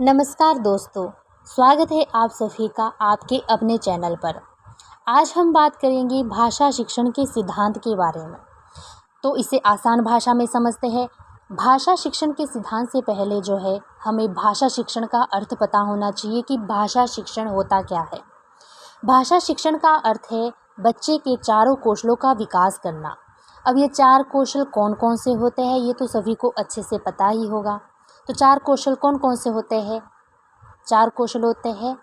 नमस्कार दोस्तों, स्वागत है आप सभी का आपके अपने चैनल पर। आज हम बात करेंगे भाषा शिक्षण के सिद्धांत के बारे में। तो इसे आसान भाषा में समझते हैं। भाषा शिक्षण के सिद्धांत से पहले जो है हमें भाषा शिक्षण का अर्थ पता होना चाहिए कि भाषा शिक्षण होता क्या है। भाषा शिक्षण का अर्थ है बच्चे के चारों कौशलों का विकास करना। अब ये 4 कौशल कौन कौन से होते हैं ये तो सभी को अच्छे से पता ही होगा। तो 4 कौशल कौन कौन से होते हैं? 4 कौशल होते हैं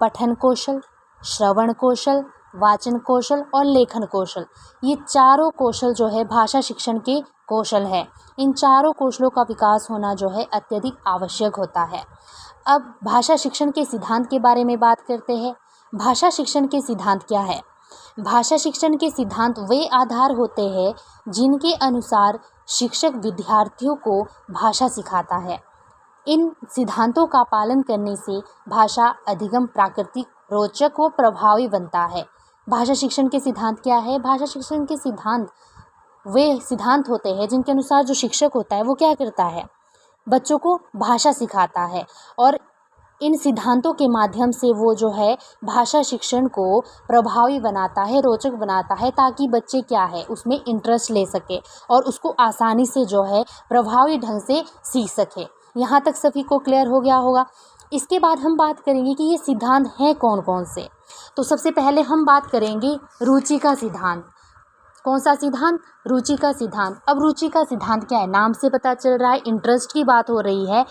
पठन कौशल, श्रवण कौशल, वाचन कौशल और लेखन कौशल। ये चारों कौशल जो है भाषा शिक्षण के कौशल है। इन चारों कौशलों का विकास होना जो है अत्यधिक आवश्यक होता है। अब भाषा शिक्षण के सिद्धांत के बारे में बात करते हैं। भाषा शिक्षण के सिद्धांत क्या है? भाषा शिक्षण के सिद्धांत वे आधार होते हैं जिनके अनुसार शिक्षक विद्यार्थियों को भाषा सिखाता है। इन सिद्धांतों का पालन करने से भाषा अधिगम प्राकृतिक, रोचक व प्रभावी बनता है। भाषा शिक्षण के सिद्धांत क्या है? भाषा शिक्षण के सिद्धांत वे सिद्धांत होते हैं जिनके अनुसार जो शिक्षक होता है वो क्या करता है? बच्चों को भाषा सिखाता है और इन सिद्धांतों के माध्यम से वो जो है भाषा शिक्षण को प्रभावी बनाता है, रोचक बनाता है, ताकि बच्चे क्या है उसमें इंटरेस्ट ले सके और उसको आसानी से जो है प्रभावी ढंग से सीख सके। यहाँ तक सभी को क्लियर हो गया होगा। इसके बाद हम बात करेंगे कि ये सिद्धांत हैं कौन कौन से। तो सबसे पहले हम बात करेंगे रुचि का सिद्धांत। कौन सा सिद्धांत? रुचि का सिद्धांत। अब रुचि का सिद्धांत क्या है? नाम से पता चल रहा है इंटरेस्ट की बात हो रही है।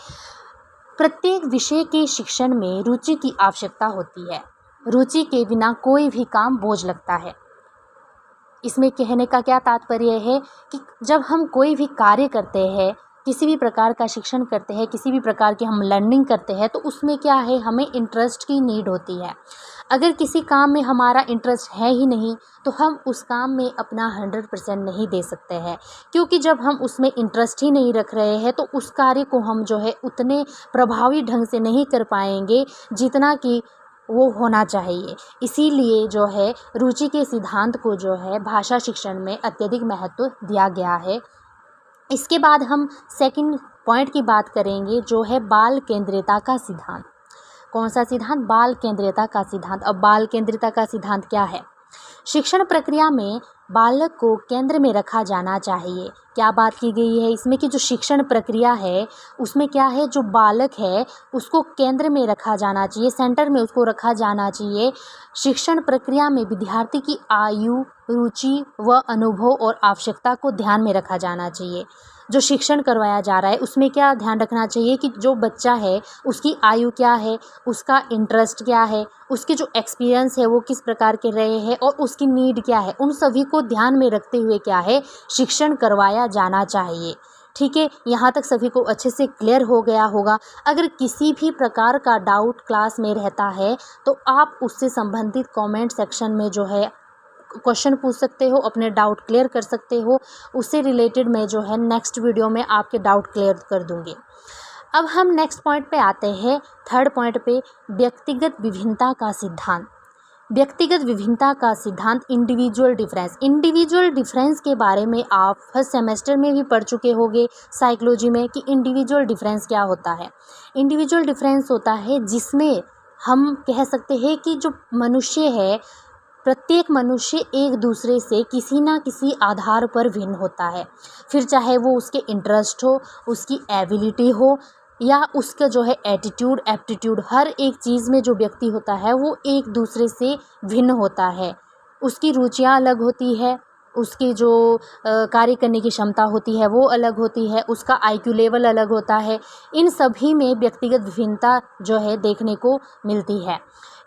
प्रत्येक विषय के शिक्षण में रुचि की आवश्यकता होती है। रुचि के बिना कोई भी काम बोझ लगता है। इसमें कहने का क्या तात्पर्य है कि जब हम कोई भी कार्य करते हैं, किसी भी प्रकार का शिक्षण करते हैं, किसी भी प्रकार की हम लर्निंग करते हैं, तो उसमें क्या है हमें इंटरेस्ट की नीड होती है। अगर किसी काम में हमारा इंटरेस्ट है ही नहीं तो हम उस काम में अपना 100% नहीं दे सकते हैं, क्योंकि जब हम उसमें इंटरेस्ट ही नहीं रख रहे हैं तो उस कार्य को हम जो है उतने प्रभावी ढंग से नहीं कर पाएंगे जितना कि वो होना चाहिए। इसीलिए जो है रुचि के सिद्धांत को जो है भाषा शिक्षण में अत्यधिक महत्व दिया गया है। इसके बाद हम सेकंड पॉइंट की बात करेंगे जो है बाल केंद्रितता का सिद्धांत। कौन सा सिद्धांत? बाल केंद्रितता का सिद्धांत। अब बाल केंद्रितता का सिद्धांत क्या है? शिक्षण प्रक्रिया में बालक को केंद्र में रखा जाना चाहिए। क्या बात की गई है इसमें कि जो शिक्षण प्रक्रिया है उसमें क्या है, जो बालक है उसको केंद्र में रखा जाना चाहिए, सेंटर में उसको रखा जाना चाहिए। शिक्षण प्रक्रिया में विद्यार्थी की आयु, रुचि व अनुभव और आवश्यकता को ध्यान में रखा जाना चाहिए। जो शिक्षण करवाया जा रहा है उसमें क्या ध्यान रखना चाहिए कि जो बच्चा है उसकी आयु क्या है, उसका इंटरेस्ट क्या है, उसके जो एक्सपीरियंस है वो किस प्रकार के रहे हैं और उसकी नीड क्या है, उन सभी को ध्यान में रखते हुए क्या है शिक्षण करवाया जाना चाहिए। ठीक है, यहाँ तक सभी को अच्छे से क्लियर हो गया होगा। अगर किसी भी प्रकार का डाउट क्लास में रहता है तो आप उससे संबंधित कमेंट सेक्शन में जो है क्वेश्चन पूछ सकते हो, अपने डाउट क्लियर कर सकते हो। उससे रिलेटेड मैं जो है नेक्स्ट वीडियो में आपके डाउट क्लियर कर दूंगी। अब हम नेक्स्ट पॉइंट पे आते हैं, थर्ड पॉइंट पे, व्यक्तिगत विभिन्नता का सिद्धांत। व्यक्तिगत विभिन्नता का सिद्धांत, इंडिविजुअल डिफरेंस। इंडिविजुअल डिफरेंस के बारे में आप फर्स्ट सेमेस्टर में भी पढ़ चुके होंगे साइकोलॉजी में कि इंडिविजुअल डिफरेंस क्या होता है। इंडिविजुअल डिफरेंस होता है जिसमें हम कह सकते हैं कि जो मनुष्य है, प्रत्येक मनुष्य एक दूसरे से किसी ना किसी आधार पर भिन्न होता है। फिर चाहे वो उसके इंटरेस्ट हो, उसकी एबिलिटी हो या उसका जो है एटीट्यूड, एप्टीट्यूड, हर एक चीज़ में जो व्यक्ति होता है वो एक दूसरे से भिन्न होता है। उसकी रुचियाँ अलग होती है, उसकी जो कार्य करने की क्षमता होती है वो अलग होती है, उसका आईक्यू लेवल अलग होता है। इन सभी में व्यक्तिगत विभिन्नता जो है देखने को मिलती है।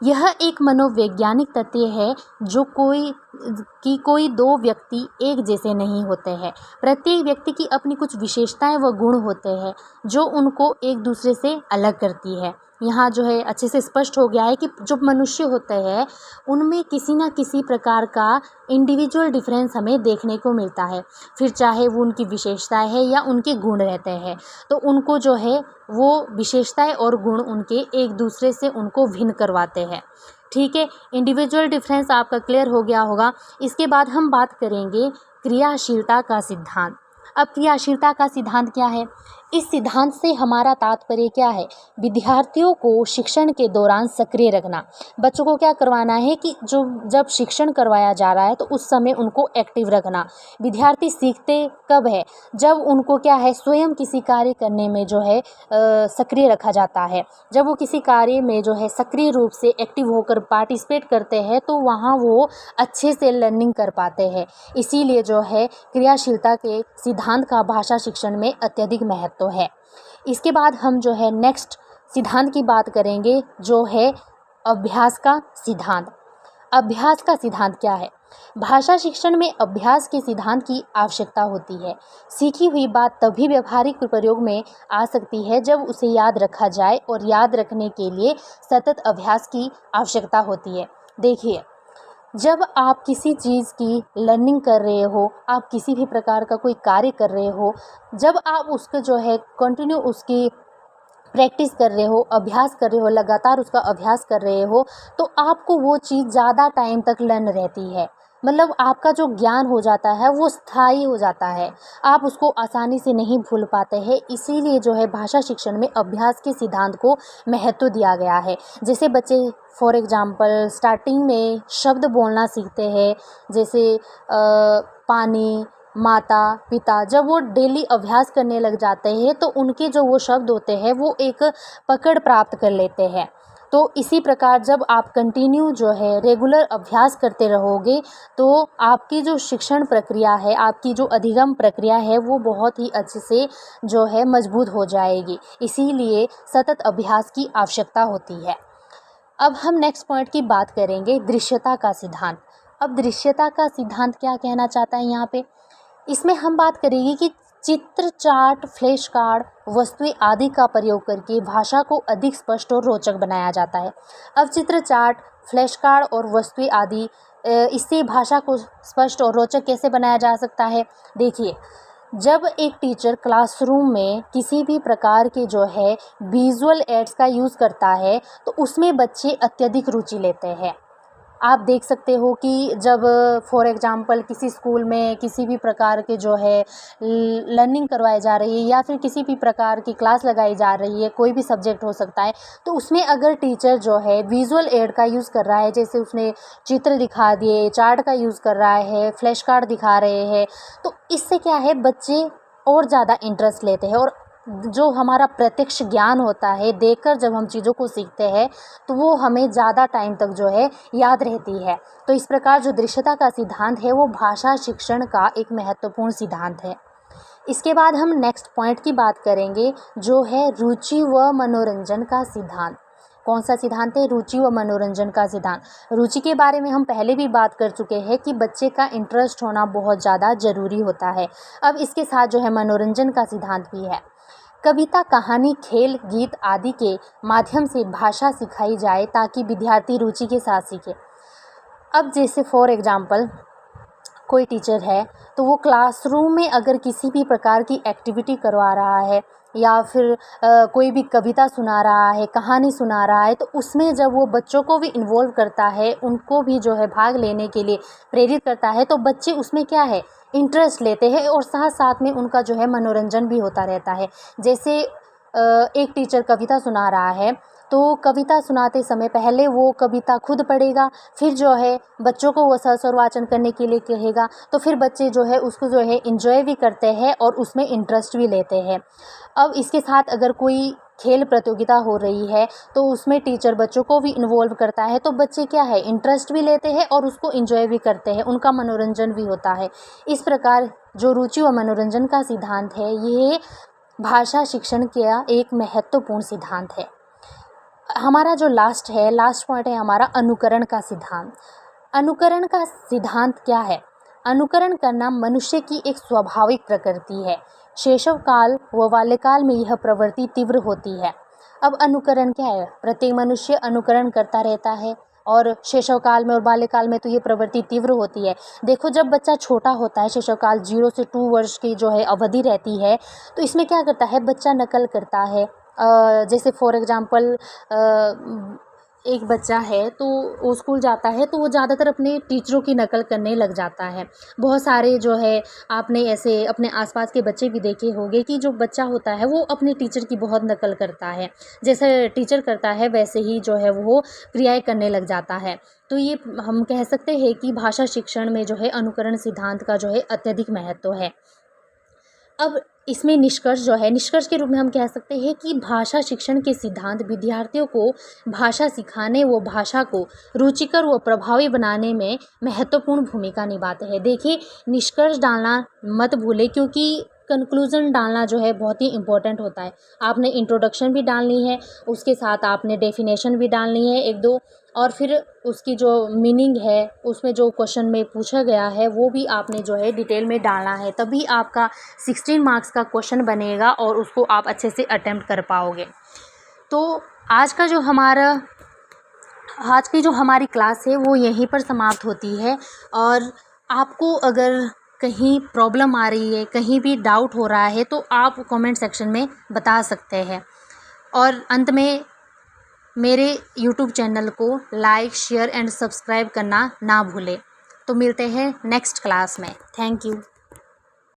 यह एक मनोवैज्ञानिक तथ्य है जो कोई 2 व्यक्ति एक जैसे नहीं होते हैं। प्रत्येक व्यक्ति की अपनी कुछ विशेषताएं व गुण होते हैं जो उनको एक दूसरे से अलग करती है। यहाँ जो है अच्छे से स्पष्ट हो गया है कि जो मनुष्य होते हैं उनमें किसी न किसी प्रकार का इंडिविजुअल डिफरेंस हमें देखने को मिलता है। फिर चाहे वो उनकी विशेषताएं है या उनके गुण रहते हैं, तो उनको जो है वो विशेषताएं और गुण उनके एक दूसरे से उनको भिन्न करवाते हैं। ठीक है, इंडिविजुअल डिफरेंस आपका क्लियर हो गया होगा। इसके बाद हम बात करेंगे क्रियाशीलता का सिद्धांत। अब क्रियाशीलता का सिद्धांत क्या है? इस सिद्धांत से हमारा तात्पर्य क्या है? विद्यार्थियों को शिक्षण के दौरान सक्रिय रखना। बच्चों को क्या करवाना है कि जब शिक्षण करवाया जा रहा है तो उस समय उनको एक्टिव रखना। विद्यार्थी सीखते कब है? जब उनको क्या है, स्वयं किसी कार्य करने में जो है सक्रिय रखा जाता है। जब वो किसी कार्य में जो है सक्रिय रूप से एक्टिव होकर पार्टिसिपेट करते हैं तो वहाँ वो अच्छे से लर्निंग कर पाते हैं। इसीलिए जो है क्रियाशीलता के सिद्धांत का भाषा शिक्षण में अत्यधिक महत्व है। इसके बाद हम जो है नेक्स्ट सिद्धांत की बात करेंगे, जो है अभ्यास का सिद्धांत। अभ्यास का सिद्धांत क्या है? भाषा शिक्षण में अभ्यास के सिद्धांत की आवश्यकता होती है। सीखी हुई बात तभी व्यावहारिक प्रयोग में आ सकती है जब उसे याद रखा जाए, और याद रखने के लिए सतत अभ्यास की आवश्यकता होती है। देखिए, जब आप किसी चीज़ की लर्निंग कर रहे हो, आप किसी भी प्रकार का कोई कार्य कर रहे हो, जब आप उसको जो है कंटिन्यू उसकी प्रैक्टिस कर रहे हो, अभ्यास कर रहे हो, लगातार उसका अभ्यास कर रहे हो, तो आपको वो चीज़ ज़्यादा टाइम तक लर्न रहती है। मतलब आपका जो ज्ञान हो जाता है वो स्थायी हो जाता है, आप उसको आसानी से नहीं भूल पाते हैं। इसीलिए जो है भाषा शिक्षण में अभ्यास के सिद्धांत को महत्व दिया गया है। जैसे बच्चे फॉर एग्जांपल स्टार्टिंग में शब्द बोलना सीखते हैं, जैसे पानी, माता, पिता। जब वो डेली अभ्यास करने लग जाते हैं तो उनके जो वो शब्द होते हैं वो एक पकड़ प्राप्त कर लेते हैं। तो इसी प्रकार जब आप कंटिन्यू जो है रेगुलर अभ्यास करते रहोगे तो आपकी जो शिक्षण प्रक्रिया है, आपकी जो अधिगम प्रक्रिया है, वो बहुत ही अच्छे से जो है मजबूत हो जाएगी। इसीलिए सतत अभ्यास की आवश्यकता होती है। अब हम नेक्स्ट पॉइंट की बात करेंगे, दृश्यता का सिद्धांत। अब दृश्यता का सिद्धांत क्या कहना चाहता है यहाँ पे? इसमें हम बात करेंगे कि चित्र, चार्ट, फ्लैश कार्ड, वस्तुएं आदि का प्रयोग करके भाषा को अधिक स्पष्ट और रोचक बनाया जाता है। अब चित्र, चार्ट, फ्लैश कार्ड और वस्तुएं आदि, इससे भाषा को स्पष्ट और रोचक कैसे बनाया जा सकता है? देखिए, जब एक टीचर क्लासरूम में किसी भी प्रकार के जो है विजुअल एड्स का यूज़ करता है तो उसमें बच्चे अत्यधिक रुचि लेते हैं। आप देख सकते हो कि जब फॉर एग्जांपल किसी स्कूल में किसी भी प्रकार के जो है लर्निंग करवाई जा रही है या फिर किसी भी प्रकार की क्लास लगाई जा रही है, कोई भी सब्जेक्ट हो सकता है, तो उसमें अगर टीचर जो है विजुअल एड का यूज़ कर रहा है, जैसे उसने चित्र दिखा दिए, चार्ट का यूज़ कर रहा है, फ्लैश कार्ड दिखा रहे हैं, तो इससे क्या है बच्चे और ज़्यादा इंटरेस्ट लेते हैं। और जो हमारा प्रत्यक्ष ज्ञान होता है, देखकर जब हम चीज़ों को सीखते हैं तो वो हमें ज़्यादा टाइम तक जो है याद रहती है। तो इस प्रकार जो दृश्यता का सिद्धांत है वो भाषा शिक्षण का एक महत्वपूर्ण सिद्धांत है। इसके बाद हम नेक्स्ट पॉइंट की बात करेंगे, जो है रुचि व मनोरंजन का सिद्धांत। कौन सा सिद्धांत है? रुचि व मनोरंजन का सिद्धांत। रुचि के बारे में हम पहले भी बात कर चुके हैं कि बच्चे का इंटरेस्ट होना बहुत ज़्यादा ज़रूरी होता है। अब इसके साथ जो है मनोरंजन का सिद्धांत भी है। कविता, कहानी, खेल, गीत आदि के माध्यम से भाषा सिखाई जाए ताकि विद्यार्थी रुचि के साथ सीखे। अब जैसे फॉर एग्जांपल कोई टीचर है तो वो क्लासरूम में अगर किसी भी प्रकार की एक्टिविटी करवा रहा है या फिर कोई भी कविता सुना रहा है, कहानी सुना रहा है, तो उसमें जब वो बच्चों को भी इन्वॉल्व करता है, उनको भी जो है भाग लेने के लिए प्रेरित करता है, तो बच्चे उसमें क्या है इंटरेस्ट लेते हैं और साथ साथ में उनका जो है मनोरंजन भी होता रहता है। जैसे एक टीचर कविता सुना रहा है तो कविता सुनाते समय पहले वो कविता खुद पढ़ेगा, फिर जो है बच्चों को वो स्वर वाचन करने के लिए कहेगा, तो फिर बच्चे जो है उसको जो है एंजॉय भी करते हैं और उसमें इंटरेस्ट भी लेते हैं। अब इसके साथ अगर कोई खेल प्रतियोगिता हो रही है तो उसमें टीचर बच्चों को भी इन्वॉल्व करता है, तो बच्चे क्या है इंटरेस्ट भी लेते हैं और उसको एंजॉय भी करते हैं, उनका मनोरंजन भी होता है। इस प्रकार जो रुचि व मनोरंजन का सिद्धांत है ये भाषा शिक्षण का एक महत्वपूर्ण सिद्धांत है। हमारा जो लास्ट पॉइंट है हमारा अनुकरण का सिद्धांत। अनुकरण का सिद्धांत क्या है? अनुकरण करना मनुष्य की एक स्वाभाविक प्रकृति है। शैशव काल व बाल्यकाल में यह प्रवृत्ति तीव्र होती है। अब अनुकरण क्या है? प्रत्येक मनुष्य अनुकरण करता रहता है और शैशव काल में और बाल्यकाल में तो ये प्रवृत्ति तीव्र होती है। देखो, जब बच्चा छोटा होता है, शैशव काल 0 से 2 वर्ष की जो है अवधि रहती है, तो इसमें क्या करता है बच्चा नकल करता है। जैसे फॉर एग्जांपल एक बच्चा है तो वो स्कूल जाता है तो वो ज़्यादातर अपने टीचरों की नकल करने लग जाता है। बहुत सारे जो है आपने ऐसे अपने आसपास के बच्चे भी देखे होंगे कि जो बच्चा होता है वो अपने टीचर की बहुत नकल करता है। जैसे टीचर करता है वैसे ही जो है वो क्रियाएँ करने लग जाता है। तो ये हम कह सकते हैं कि भाषा शिक्षण में जो है अनुकरण सिद्धांत का जो है अत्यधिक महत्व है। अब इसमें निष्कर्ष के रूप में हम कह सकते हैं कि भाषा शिक्षण के सिद्धांत विद्यार्थियों को भाषा सिखाने व भाषा को रुचिकर व प्रभावी बनाने में महत्वपूर्ण भूमिका निभाते हैं। देखिए, निष्कर्ष डालना मत भूलें, क्योंकि कंक्लूज़न डालना जो है बहुत ही इम्पोर्टेंट होता है। आपने इंट्रोडक्शन भी डालनी है, उसके साथ आपने डेफिनेशन भी डालनी है 1-2, और फिर उसकी जो मीनिंग है उसमें जो क्वेश्चन में पूछा गया है वो भी आपने जो है डिटेल में डालना है, तभी आपका 16 मार्क्स का क्वेश्चन बनेगा और उसको आप अच्छे से अटेम्प्ट कर पाओगे। तो आज की जो हमारी क्लास है वो यहीं पर समाप्त होती है। और आपको अगर कहीं प्रॉब्लम आ रही है, कहीं भी डाउट हो रहा है, तो आप कमेंट सेक्शन में बता सकते हैं। और अंत में मेरे YouTube चैनल को लाइक, शेयर एंड सब्सक्राइब करना ना भूलें। तो मिलते हैं नेक्स्ट क्लास में। Thank you.